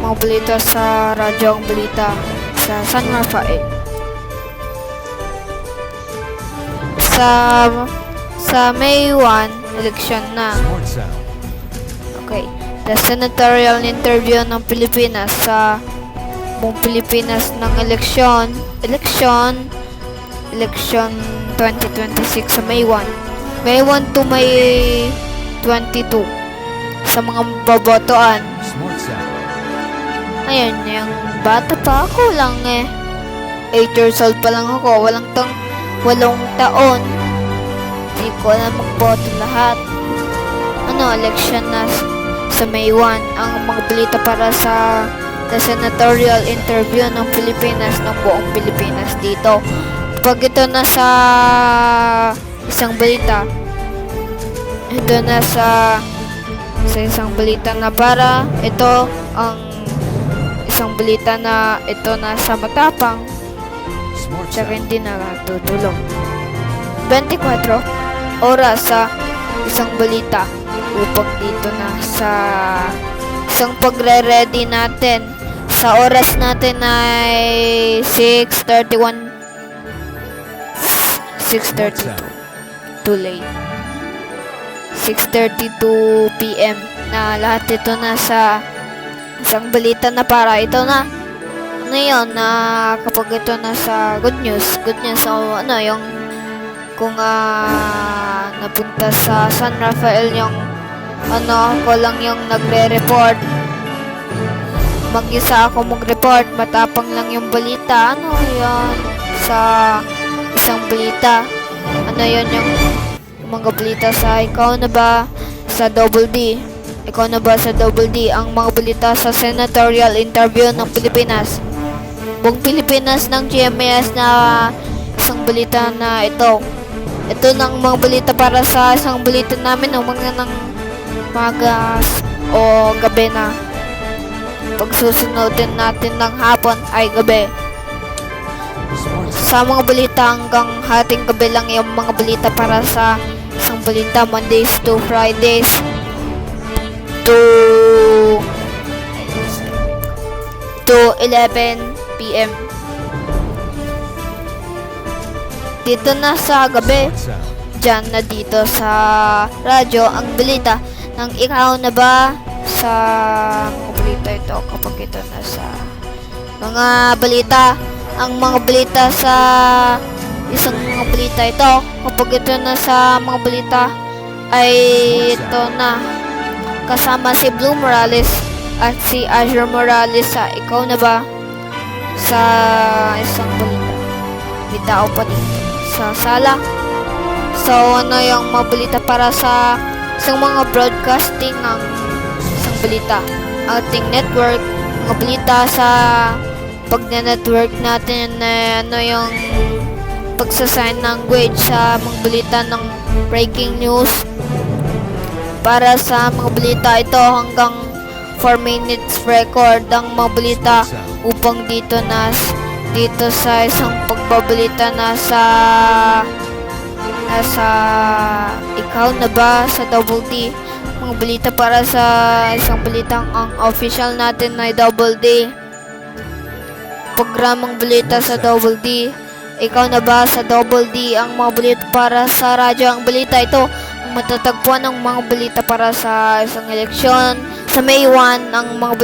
mga balita sa Radyo Ang Balita sa San Rafael. Sa May 1, eleksyon na. Okay. The senatorial interview ng Pilipinas sa buong Pilipinas ng eleksyon 2026 sa May 1. May 1 to May 22 sa mga bobotoan. Ayun, yung bata pa ako lang 8 years old pa lang ako. Walang 8 taon. Hindi ko na magboto lahat. Election na sa May 1. Ang mga balita para sa senatorial interview ng Pilipinas, ng buong Pilipinas dito. Pag ito na sa isang balita, ito na sa isang balita na para ito ang isang balita na ito na sa matapang tsaka hindi na tutulong. 24 oras sa isang balita upang dito na sa isang pagre-ready natin. Sa oras natin ay 6:32 too late. 6:32 PM na lahat ito na sa isang balita na para ito na yun na kapag ito na sa good news so yung kung napunta sa San Rafael yung ako lang yung nagre-report, mag-isa ako mag-report, matapang lang yung balita yun sa isang balita yun yung mga balita sa ikaw na ba sa Double D ang mga balita sa senatorial interview ng Pilipinas, buong Pilipinas ng GMAS na isang balita na ito ng mga balita para sa isang balita namin mga ng magas o gabi na pagsusunodin natin ng hapon ay gabi. Sa mga balita hanggang hating gabi lang yung mga balita para sa isang balita Mondays to Fridays to 11 PM. Dito na sa gabi, dyan na dito sa radyo ang balita ng ikaw na ba sa mga balita ito kapag ito na sa mga balita. Ang mga balita sa isang mga balita ito kapag ito na sa mga balita ay ito na kasama si Blue Morales at si Azure Morales sa ikaw na ba sa isang balita. May tao pa dito sa sala. So yung mga balita para sa isang mga broadcasting ng isang balita, ating network, mga balita sa pag-network natin yung pagsasign language sa mga balita ng breaking news para sa mga balita ito hanggang 4 minutes record ang mga balita upang dito sa isang pagbabalita na sa ikaw na ba sa Double D, mga balita para sa isang balitang ang official natin ay Double D, programang balita sa Double D, ikaw na ba sa Double D ang mga balita para sa radyo ang balita ito ang matatagpuan ng mga balita para sa isang eleksyon sa May 1 ang mga balita